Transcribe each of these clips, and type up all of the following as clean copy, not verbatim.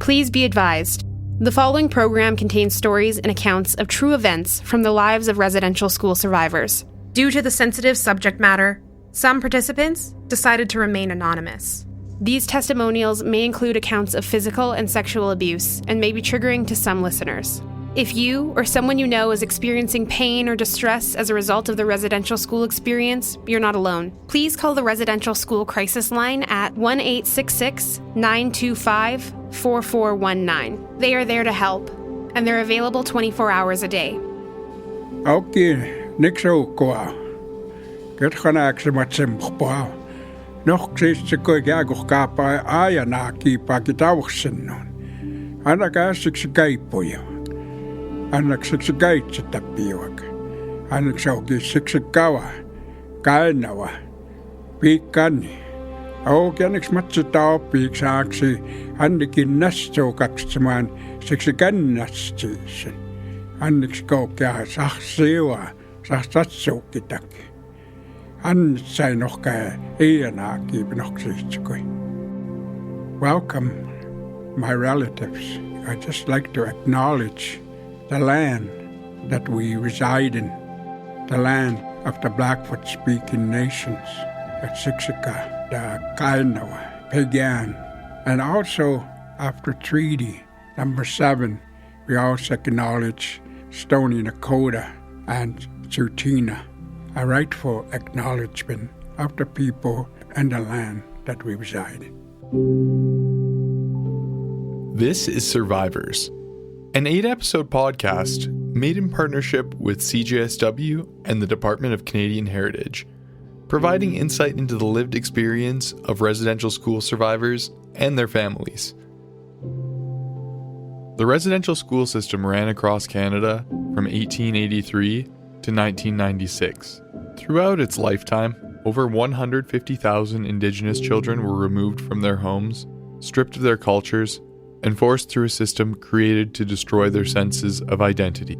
Please be advised. The following program contains stories and accounts of true events from the lives of residential school survivors. Due to the sensitive subject matter, some participants decided to remain anonymous. These testimonials may include accounts of physical and sexual abuse and may be triggering to some listeners. If you or someone you know is experiencing pain or distress as a result of the residential school experience, you're not alone. Please call the Residential School Crisis Line at 1-866-925-4419. They are there to help, and they're available 24 hours a day. Okay, nixokoa. Get xanaximachimpoa. Noch sisiko gagokapa ayanaki pakitawxinnon. Anagasiksikaipoyo. Anaksiksikaitzitapiwak. Anaksaukisikikawa. Kainawa. Pikani. Aukianiksmatsitao piksaaksi. Annikinnassoukaksimaan siksikannastsiisin. Annikskoukia sahsiwa. Sahsatsoukitaki. Welcome, my relatives. I'd just like to acknowledge the land that we reside in, the land of the Blackfoot-speaking nations, the Siksika, the Kainawa, Pagan, and also after Treaty Number 7, we also acknowledge Stony Nakoda and Tsutina, a rightful acknowledgement of the people and the land that we reside in. This is Survivors, an 8-episode podcast made in partnership with CJSW and the Department of Canadian Heritage, providing insight into the lived experience of residential school survivors and their families. The residential school system ran across Canada from 1883 to 1996. Throughout its lifetime, over 150,000 Indigenous children were removed from their homes, stripped of their cultures, and forced through a system created to destroy their senses of identity.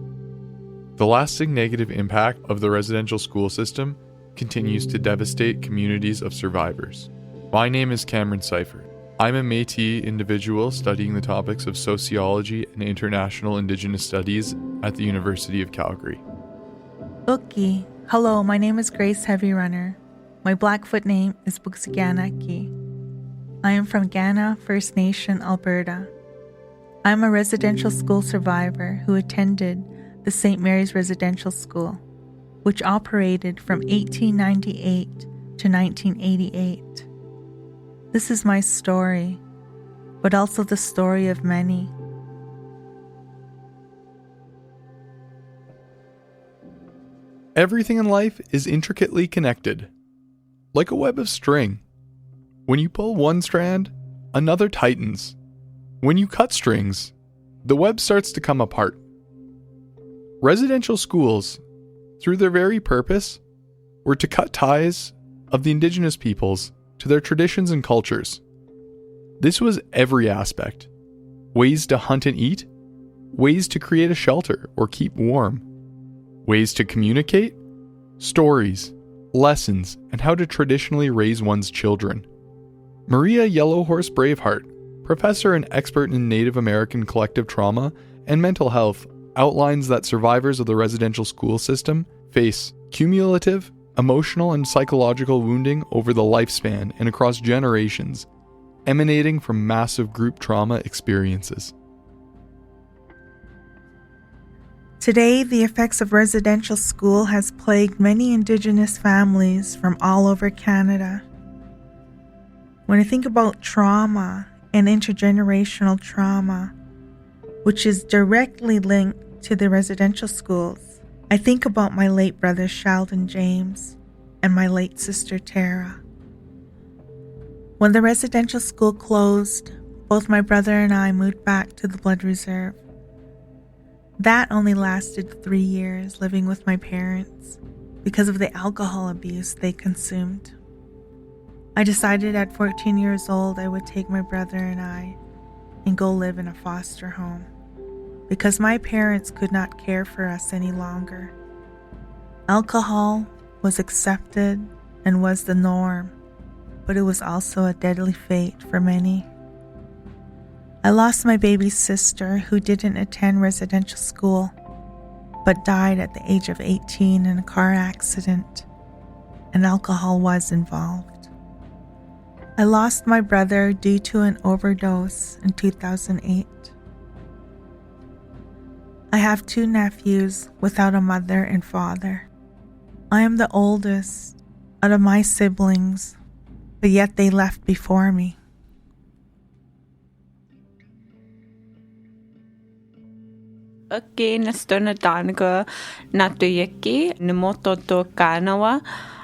The lasting negative impact of the residential school system continues to devastate communities of survivors. My name is Cameron Seifert. I'm a Métis individual studying the topics of sociology and international Indigenous studies at the University of Calgary. Uki. Hello, my name is Grace Heavy Runner. My Blackfoot name is Buxiganaki. I am from Gana First Nation, Alberta. I am a residential school survivor who attended the St. Mary's Residential School, which operated from 1898 to 1988. This is my story, but also the story of many. Everything in life is intricately connected, like a web of string. When you pull one strand, another tightens. When you cut strings, the web starts to come apart. Residential schools, through their very purpose, were to cut ties of the Indigenous peoples to their traditions and cultures. This was every aspect: ways to hunt and eat, ways to create a shelter or keep warm, ways to communicate, stories, lessons, and how to traditionally raise one's children. Maria Yellowhorse Braveheart, professor and expert in Native American collective trauma and mental health, outlines that survivors of the residential school system face cumulative, emotional, and psychological wounding over the lifespan and across generations, emanating from massive group trauma experiences. Today, the effects of residential school has plagued many Indigenous families from all over Canada. When I think about trauma and intergenerational trauma, which is directly linked to the residential schools, I think about my late brother Sheldon James and my late sister Tara. When the residential school closed, both my brother and I moved back to the Blood Reserve. That only lasted 3 years, living with my parents because of the alcohol abuse they consumed. I decided at 14 years old I would take my brother and I and go live in a foster home because my parents could not care for us any longer. Alcohol was accepted and was the norm, but it was also a deadly fate for many. I lost my baby sister who didn't attend residential school, but died at the age of 18 in a car accident, and alcohol was involved. I lost my brother due to an overdose in 2008. I have 2 nephews without a mother and father. I am the oldest out of my siblings, but yet they left before me. Okay, nastuna danaga natuyiki numoto to kanawa.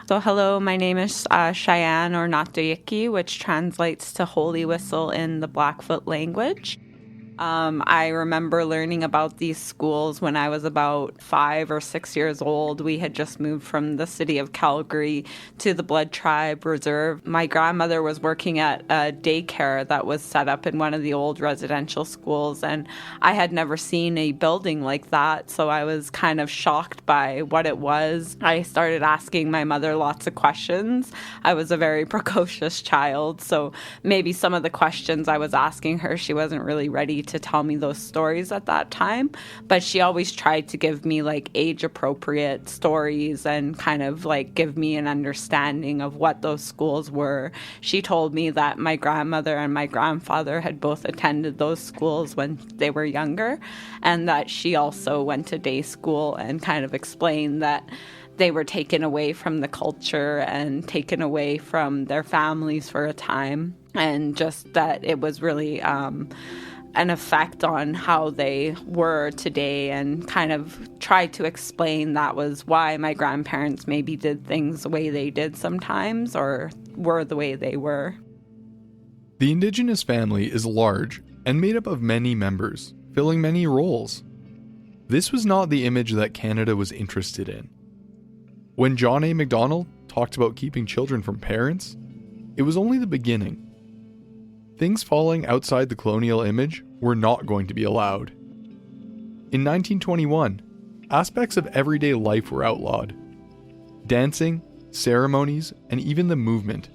So hello, my name is Cheyenne or Natuyiki, which translates to holy whistle in the Blackfoot language. I remember learning about these schools when I was about 5 or 6 years old. We had just moved from the city of Calgary to the Blood Tribe Reserve. My grandmother was working at a daycare that was set up in one of the old residential schools, and I had never seen a building like that, so I was kind of shocked by what it was. I started asking my mother lots of questions. I was a very precocious child, so maybe some of the questions I was asking her, she wasn't really ready to tell me those stories at that time, but she always tried to give me like age appropriate stories and kind of like give me an understanding of what those schools were. She told me that my grandmother and my grandfather had both attended those schools when they were younger, and that she also went to day school, and kind of explained that they were taken away from the culture and taken away from their families for a time, and just that it was really an effect on how they were today, and kind of tried to explain that was why my grandparents maybe did things the way they did sometimes, or were the way they were. The Indigenous family is large and made up of many members, filling many roles. This was not the image that Canada was interested in. When John A. Macdonald talked about keeping children from parents, it was only the beginning. Things falling outside the colonial image were not going to be allowed. In 1921, aspects of everyday life were outlawed. Dancing, ceremonies, and even the movement.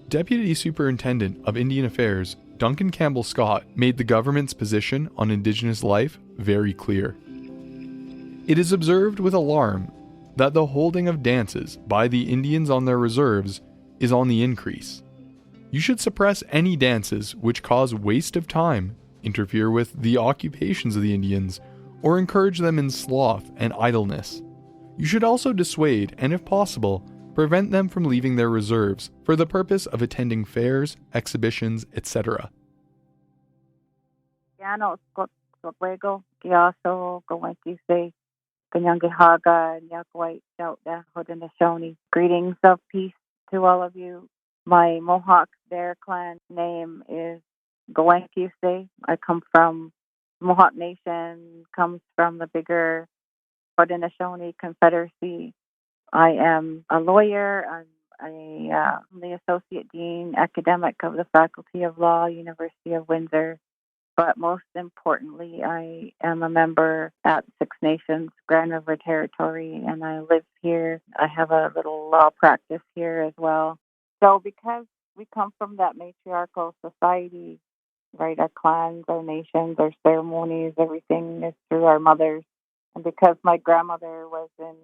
Deputy Superintendent of Indian Affairs, Duncan Campbell Scott, made the government's position on Indigenous life very clear. It is observed with alarm that the holding of dances by the Indians on their reserves is on the increase. You should suppress any dances which cause waste of time, interfere with the occupations of the Indians, or encourage them in sloth and idleness. You should also dissuade, and if possible, prevent them from leaving their reserves for the purpose of attending fairs, exhibitions, etc. Greetings of peace to all of you. My Mohawk Bear clan name is Goenkiuse. I come from Mohawk Nation, comes from the bigger Haudenosaunee Confederacy. I am a lawyer. I'm the Associate Dean Academic of the Faculty of Law, University of Windsor. But most importantly, I am a member at Six Nations, Grand River Territory, and I live here. I have a little law practice here as well. So because we come from that matriarchal society, right, our clans, our nations, our ceremonies, everything is through our mothers. And because my grandmother was in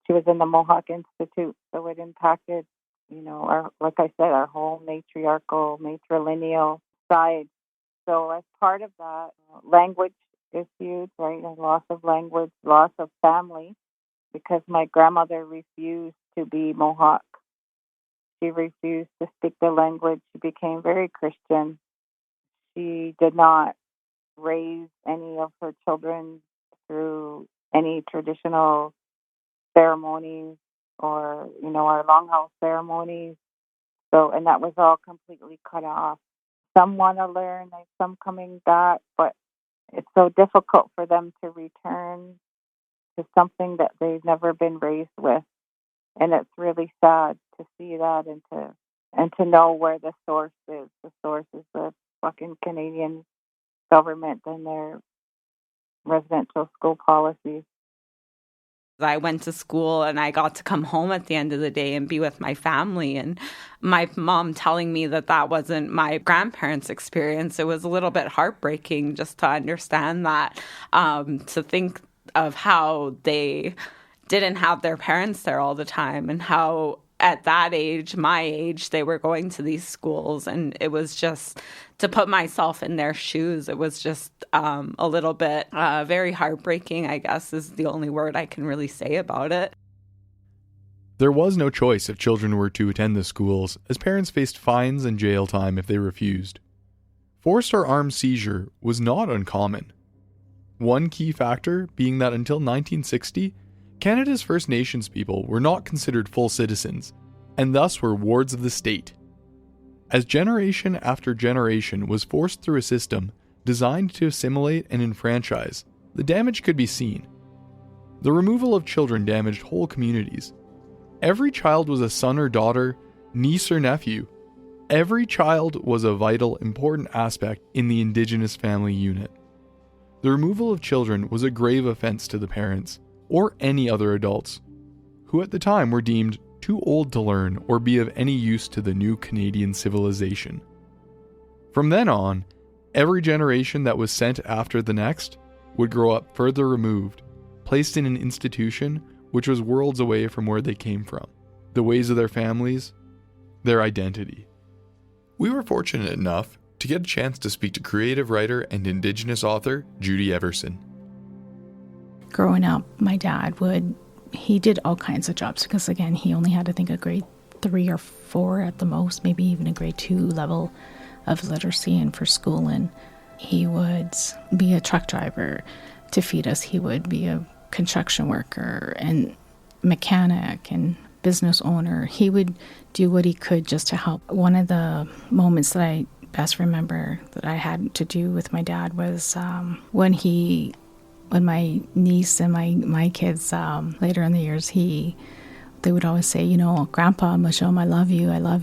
the Mohawk Institute, so it impacted, like I said, our whole matriarchal, matrilineal side. So as part of that, language is huge, right? A loss of language, loss of family, because my grandmother refused to be Mohawk. She refused to speak the language. She became very Christian. She did not raise any of her children through any traditional ceremonies or, our longhouse ceremonies. So, and that was all completely cut off. Some want to learn, there's some coming back, but it's so difficult for them to return to something that they've never been raised with. And it's really sad to see that and to know where the source is. The source is the fucking Canadian government and their residential school policies. I went to school and I got to come home at the end of the day and be with my family. And my mom telling me that that wasn't my grandparents' experience, it was a little bit heartbreaking just to understand that, to think of how they didn't have their parents there all the time and how at that age, my age, they were going to these schools. And it was just, to put myself in their shoes, it was just a little bit very heartbreaking, I guess, is the only word I can really say about it. There was no choice if children were to attend the schools, as parents faced fines and jail time if they refused. Forced or armed seizure was not uncommon. One key factor being that until 1960, Canada's First Nations people were not considered full citizens, and thus were wards of the state. As generation after generation was forced through a system designed to assimilate and enfranchise, the damage could be seen. The removal of children damaged whole communities. Every child was a son or daughter, niece or nephew. Every child was a vital, important aspect in the Indigenous family unit. The removal of children was a grave offense to the parents, or any other adults, who at the time were deemed too old to learn or be of any use to the new Canadian civilization. From then on, every generation that was sent after the next would grow up further removed, placed in an institution which was worlds away from where they came from, the ways of their families, their identity. We were fortunate enough to get a chance to speak to creative writer and Indigenous author Judy Everson. Growing up, my dad he did all kinds of jobs because, again, he only had, I think, a grade 3 or 4 at the most, maybe even a grade 2 level of literacy and for schooling. He would be a truck driver to feed us. He would be a construction worker and mechanic and business owner. He would do what he could just to help. One of the moments that I best remember that I had to do with my dad was when my niece and my kids, later in the years, they would always say, Grandpa, Mashom, I love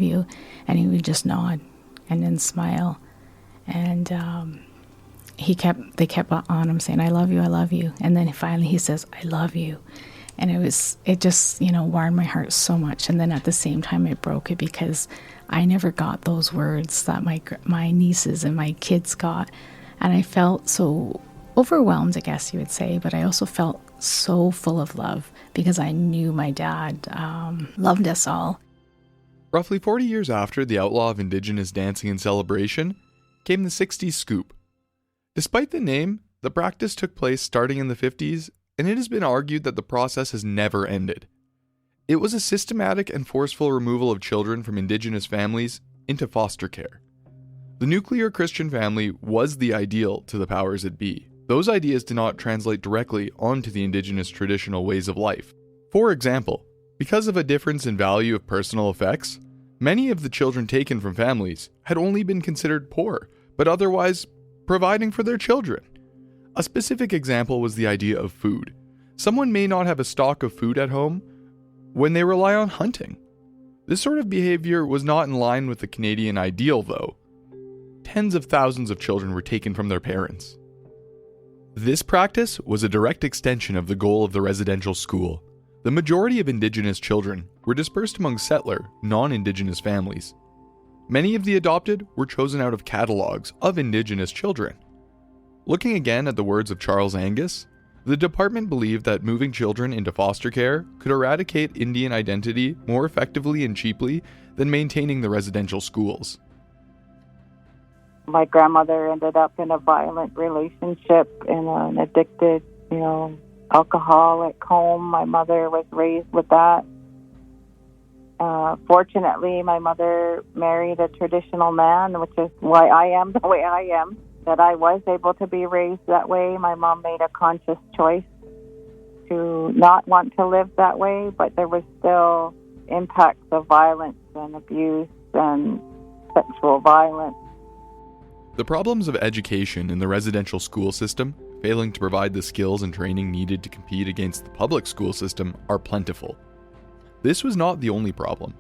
you. And he would just nod and then smile. And they kept on him saying, I love you. And then finally he says, I love you. And it just, warmed my heart so much. And then at the same time, it broke it because I never got those words that my nieces and my kids got. And I felt so overwhelmed, I guess you would say, but I also felt so full of love because I knew my dad loved us all. Roughly 40 years after the outlaw of Indigenous dancing and celebration came the 60s scoop. Despite the name, the practice took place starting in the 50s, and it has been argued that the process has never ended. It was a systematic and forceful removal of children from Indigenous families into foster care. The nuclear Christian family was the ideal to the powers that be. Those ideas did not translate directly onto the Indigenous traditional ways of life. For example, because of a difference in value of personal effects, many of the children taken from families had only been considered poor, but otherwise providing for their children. A specific example was the idea of food. Someone may not have a stock of food at home when they rely on hunting. This sort of behavior was not in line with the Canadian ideal, though. Tens of thousands of children were taken from their parents. This practice was a direct extension of the goal of the residential school. The majority of Indigenous children were dispersed among settler, non-Indigenous families. Many of the adopted were chosen out of catalogues of Indigenous children. Looking again at the words of Charles Angus, the department believed that moving children into foster care could eradicate Indian identity more effectively and cheaply than maintaining the residential schools. My grandmother ended up in a violent relationship in an addicted, alcoholic home. My mother was raised with that. Fortunately, my mother married a traditional man, which is why I am the way I am, that I was able to be raised that way. My mom made a conscious choice to not want to live that way, but there was still impacts of violence and abuse and sexual violence. The problems of education in the residential school system, failing to provide the skills and training needed to compete against the public school system, are plentiful. This was not the only problem.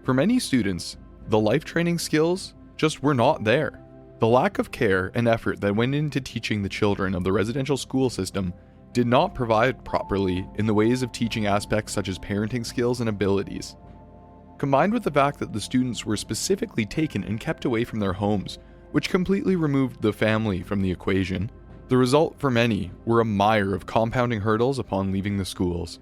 For many students, the life training skills just were not there. The lack of care and effort that went into teaching the children of the residential school system did not provide properly in the ways of teaching aspects such as parenting skills and abilities. Combined with the fact that the students were specifically taken and kept away from their homes, which completely removed the family from the equation, the result for many were a mire of compounding hurdles upon leaving the schools.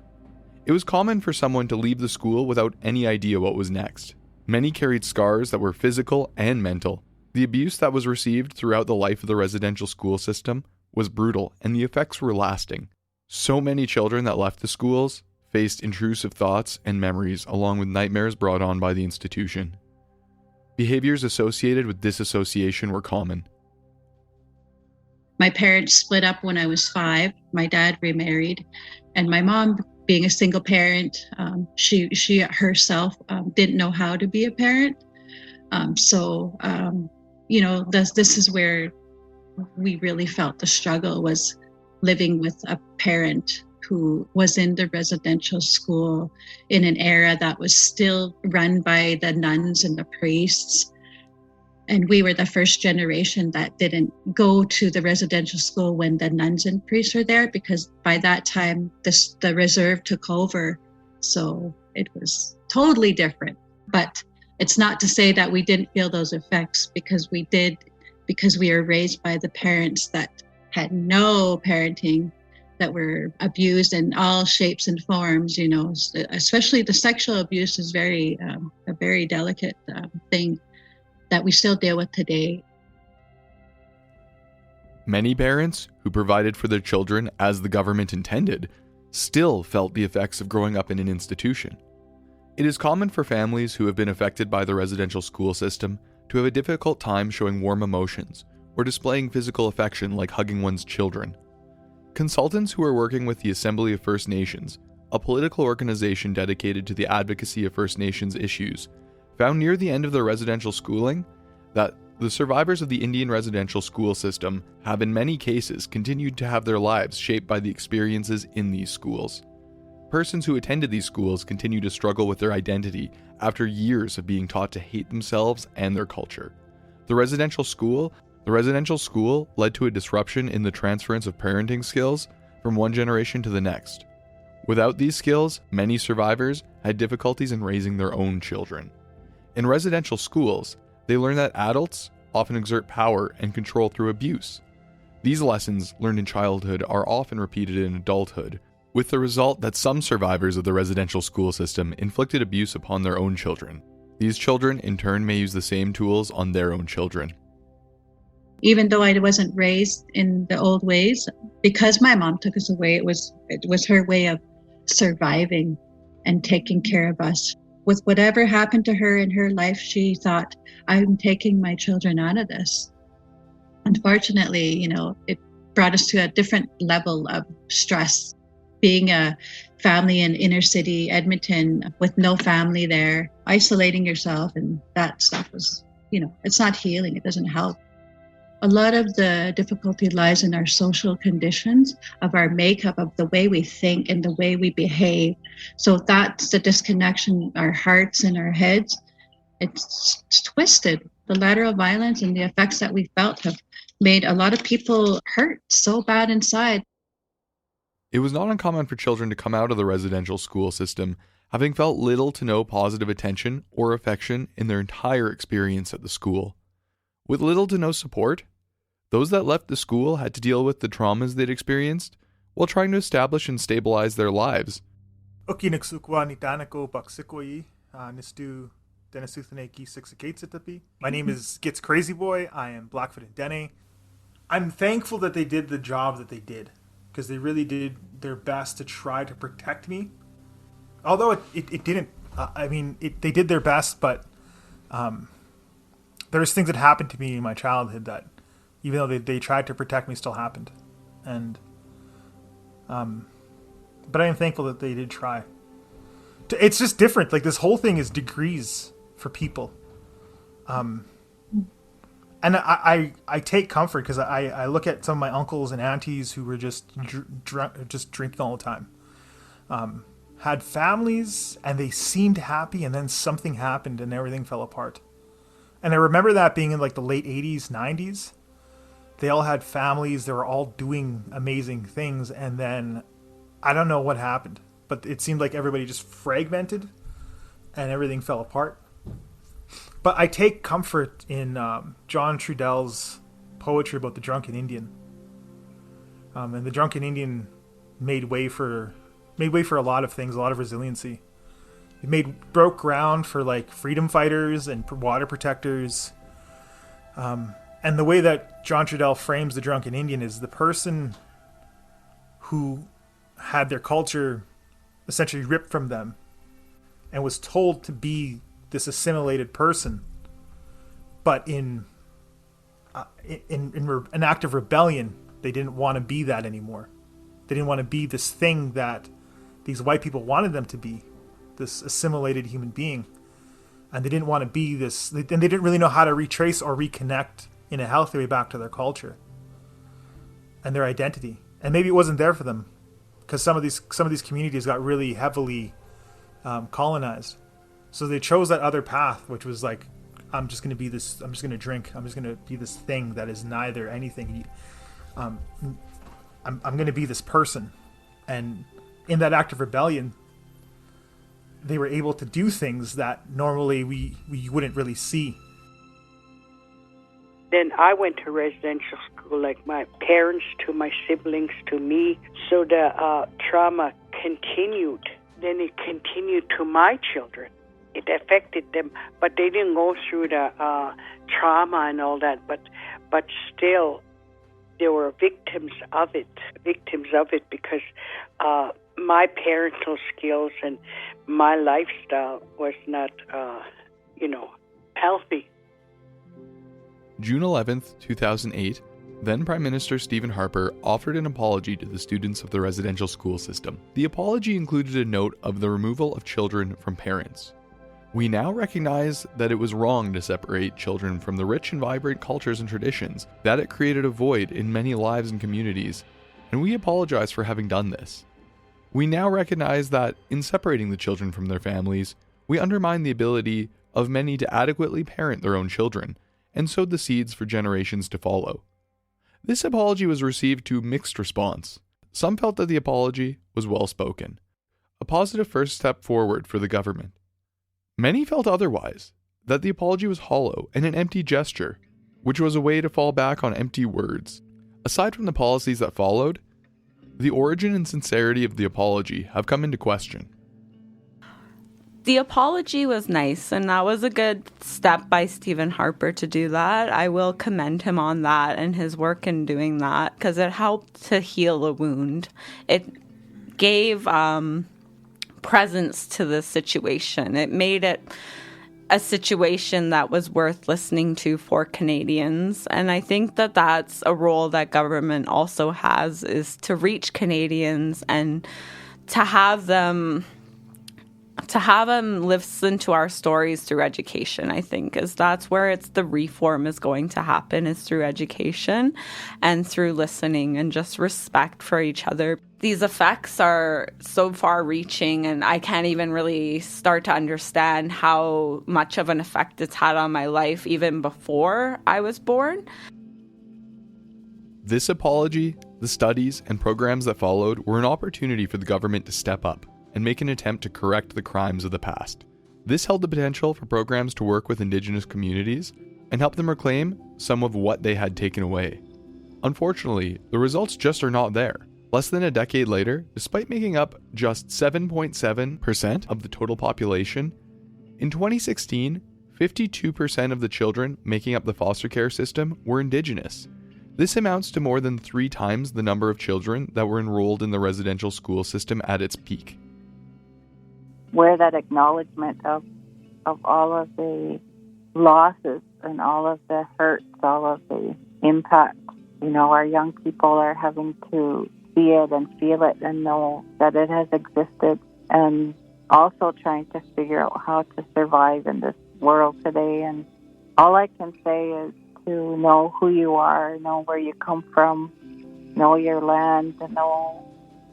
It was common for someone to leave the school without any idea what was next. Many carried scars that were physical and mental. The abuse that was received throughout the life of the residential school system was brutal, and the effects were lasting. So many children that left the schools faced intrusive thoughts and memories along with nightmares brought on by the institution. Behaviors associated with disassociation were common. My parents split up when I was 5. My dad remarried, and my mom, being a single parent, she herself didn't know how to be a parent. This is where we really felt the struggle, was living with a parent who was in the residential school in an era that was still run by the nuns and the priests. And we were the first generation that didn't go to the residential school when the nuns and priests were there, because by that time, the reserve took over. So it was totally different. But it's not to say that we didn't feel those effects, because we did, because we were raised by the parents that had no parenting, that were abused in all shapes and forms, especially the sexual abuse is a very delicate thing that we still deal with today. Many parents who provided for their children as the government intended still felt the effects of growing up in an institution. It is common for families who have been affected by the residential school system to have a difficult time showing warm emotions or displaying physical affection like hugging one's children. Consultants who are working with the Assembly of First Nations, a political organization dedicated to the advocacy of First Nations issues, found near the end of their residential schooling that the survivors of the Indian residential school system have in many cases continued to have their lives shaped by the experiences in these schools. Persons who attended these schools continue to struggle with their identity after years of being taught to hate themselves and their culture. The residential school led to a disruption in the transference of parenting skills from one generation to the next. Without these skills, many survivors had difficulties in raising their own children. In residential schools, they learn that adults often exert power and control through abuse. These lessons learned in childhood are often repeated in adulthood, with the result that some survivors of the residential school system inflicted abuse upon their own children. These children, in turn, may use the same tools on their own children. Even though I wasn't raised in the old ways, because my mom took us away, it was her way of surviving and taking care of us. With whatever happened to her in her life, she thought, I'm taking my children out of this. Unfortunately, it brought us to a different level of stress. Being a family in inner city Edmonton with no family there, isolating yourself, and that stuff was, it's not healing. It doesn't help. A lot of the difficulty lies in our social conditions, of our makeup, of the way we think and the way we behave. So that's the disconnection, our hearts and our heads. It's twisted. The lateral violence and the effects that we felt have made a lot of people hurt so bad inside. It was not uncommon for children to come out of the residential school system having felt little to no positive attention or affection in their entire experience at the school. With little to no support, those that left the school had to deal with the traumas they'd experienced while trying to establish and stabilize their lives. My name is Gits Crazy Boy. I am Blackfoot and Dene. I'm thankful that they did the job that they did, because they really did their best to try to protect me. Although it didn't. They did their best, but there's things that happened to me in my childhood that, even though they tried to protect me, still happened. And but I am thankful that they did try. It's just different. Like, this whole thing is degrees for people. And I take comfort, because I look at some of my uncles and aunties who were just drinking all the time. Had families, and they seemed happy, and then something happened and everything fell apart. And I remember that being in like the late 80s, 90s. They all had families. They were all doing amazing things. And then I don't know what happened, but it seemed like everybody just fragmented and everything fell apart. But I take comfort in John Trudell's poetry about the drunken Indian. And the drunken Indian made way for a lot of things, a lot of resiliency. It broke ground for like freedom fighters and water protectors. And the way that John Trudell frames the drunken Indian is the person who had their culture essentially ripped from them and was told to be this assimilated person, but in an act of rebellion, they didn't want to be that anymore. They didn't want to be this thing that these white people wanted them to be, this assimilated human being. And they didn't want to be this, and they didn't really know how to retrace or reconnect in a healthy way back to their culture and their identity. And maybe it wasn't there for them because some of these communities got really heavily colonized. So they chose that other path, which was like, I'm just going to drink. I'm just going to be this thing that is neither anything. I'm going to be this person. And in that act of rebellion, they were able to do things that normally we wouldn't really see. Then I went to residential school, like my parents, to my siblings, to me. So the trauma continued. Then it continued to my children. It affected them, but they didn't go through the trauma and all that. But still, they were victims of it because my parental skills and my lifestyle was not, healthy. June 11th, 2008, then Prime Minister Stephen Harper offered an apology to the students of the residential school system. The apology included a note of the removal of children from parents. We now recognize that it was wrong to separate children from the rich and vibrant cultures and traditions, that it created a void in many lives and communities, and we apologize for having done this. We now recognize that, in separating the children from their families, we undermine the ability of many to adequately parent their own children, and sowed the seeds for generations to follow. This apology was received to mixed response. Some felt that the apology was well spoken, a positive first step forward for the government. Many felt otherwise, that the apology was hollow and an empty gesture, which was a way to fall back on empty words. Aside from the policies that followed, the origin and sincerity of the apology have come into question. The apology was nice, and that was a good step by Stephen Harper to do that. I will commend him on that and his work in doing that, because it helped to heal a wound. It gave presence to the situation. It made it a situation that was worth listening to for Canadians. And I think that that's a role that government also has, is to reach Canadians and to have them listen to our stories through education, I think, is that's where the reform is going to happen, is through education and through listening and just respect for each other. These effects are so far reaching, and I can't even really start to understand how much of an effect it's had on my life even before I was born. This apology, the studies, and programs that followed were an opportunity for the government to step up and make an attempt to correct the crimes of the past. This held the potential for programs to work with Indigenous communities and help them reclaim some of what they had taken away. Unfortunately, the results just are not there. Less than a decade later, despite making up just 7.7% of the total population, in 2016, 52% of the children making up the foster care system were Indigenous. This amounts to more than 3 times the number of children that were enrolled in the residential school system at its peak. Where that acknowledgement of all of the losses and all of the hurts, all of the impacts, our young people are having to see it and feel it and know that it has existed, and also trying to figure out how to survive in this world today. And all I can say is to know who you are, know where you come from, know your land, and know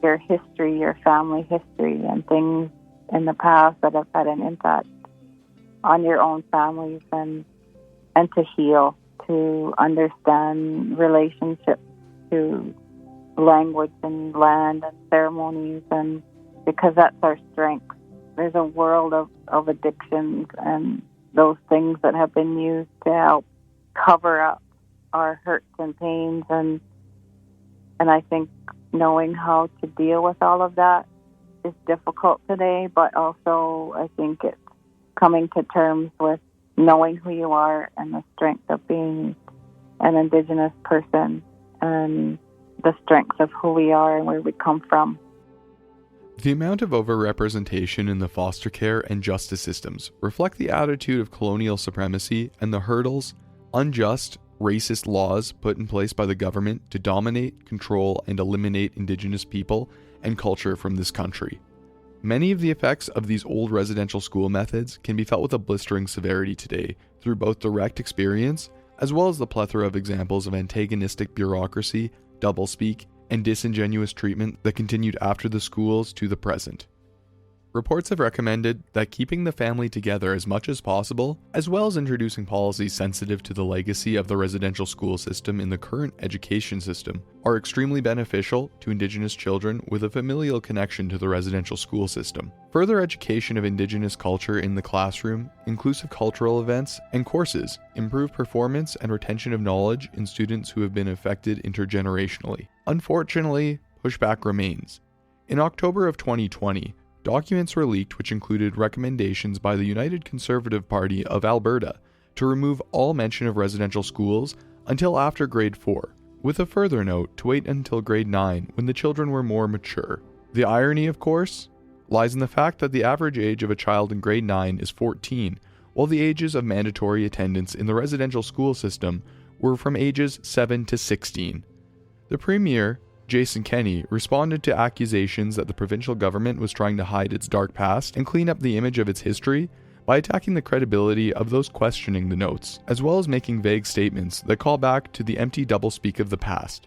your history, your family history, and things in the past that have had an impact on your own families, and to heal to understand relationships to language and land and ceremonies, and because that's our strength. There's a world of addictions and those things that have been used to help cover up our hurts and pains, and I think knowing how to deal with all of that is difficult today, but also I think it's coming to terms with knowing who you are and the strength of being an Indigenous person and the strength of who we are and where we come from. The amount of overrepresentation in the foster care and justice systems reflect the attitude of colonial supremacy and the hurdles, unjust, racist laws put in place by the government to dominate, control, and eliminate Indigenous people and culture from this country. Many of the effects of these old residential school methods can be felt with a blistering severity today through both direct experience as well as the plethora of examples of antagonistic bureaucracy, doublespeak, and disingenuous treatment that continued after the schools to the present. Reports have recommended that keeping the family together as much as possible, as well as introducing policies sensitive to the legacy of the residential school system in the current education system, are extremely beneficial to Indigenous children with a familial connection to the residential school system. Further education of Indigenous culture in the classroom, inclusive cultural events, and courses improve performance and retention of knowledge in students who have been affected intergenerationally. Unfortunately, pushback remains. In October of 2020, documents were leaked which included recommendations by the United Conservative Party of Alberta to remove all mention of residential schools until after grade 4, with a further note to wait until grade 9 when the children were more mature. The irony, of course, lies in the fact that the average age of a child in grade 9 is 14, while the ages of mandatory attendance in the residential school system were from ages 7 to 16. The Premier, Jason Kenney, responded to accusations that the provincial government was trying to hide its dark past and clean up the image of its history by attacking the credibility of those questioning the notes, as well as making vague statements that call back to the empty doublespeak of the past.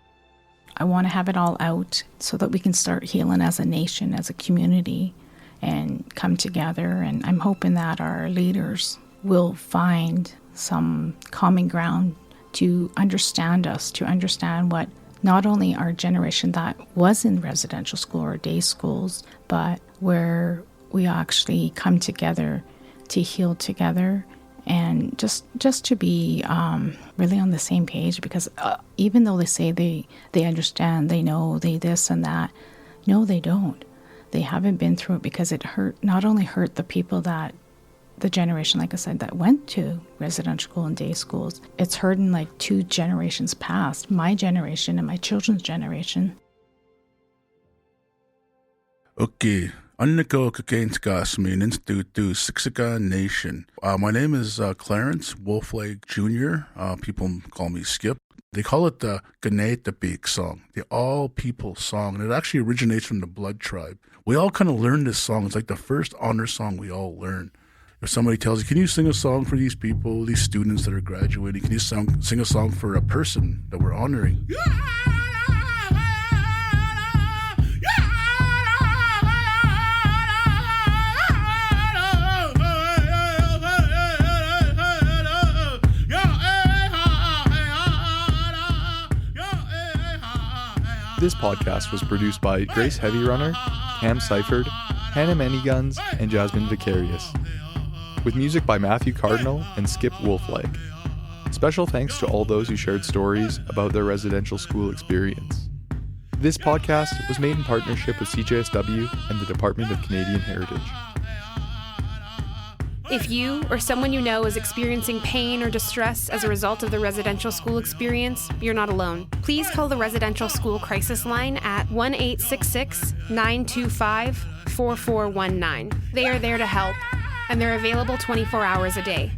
I want to have it all out so that we can start healing as a nation, as a community, and come together. And I'm hoping that our leaders will find some common ground to understand us, to understand what not only our generation that was in residential school or day schools, but where we actually come together to heal together and just to be really on the same page. Because even though they say they understand, they know, they this and that, no, they don't. They haven't been through it, because it not only hurt the people that, the generation, like I said, that went to residential school and day schools, it's hurting like 2 generations past, my generation and my children's generation. Okay, Anniko Kakenskasmin Institute to Siksika Nation. My name is Clarence Wolflake Jr. People call me Skip. They call it the Ganetapik song, the all people song, and it actually originates from the Blood tribe. We all kind of learn this song. It's like the first honor song we all learn. If somebody tells you, can you sing a song for these people, these students that are graduating? Can you sing a song for a person that we're honoring? This podcast was produced by Grace Heavyrunner, Cam Seifert, Hannah Manyguns, and Jasmine Vicarious, with music by Matthew Cardinal and Skip Wolflake. Special thanks to all those who shared stories about their residential school experience. This podcast was made in partnership with CJSW and the Department of Canadian Heritage. If you or someone you know is experiencing pain or distress as a result of the residential school experience, you're not alone. Please call the Residential School Crisis Line at 1-866-925-4419. They are there to help, and they're available 24 hours a day.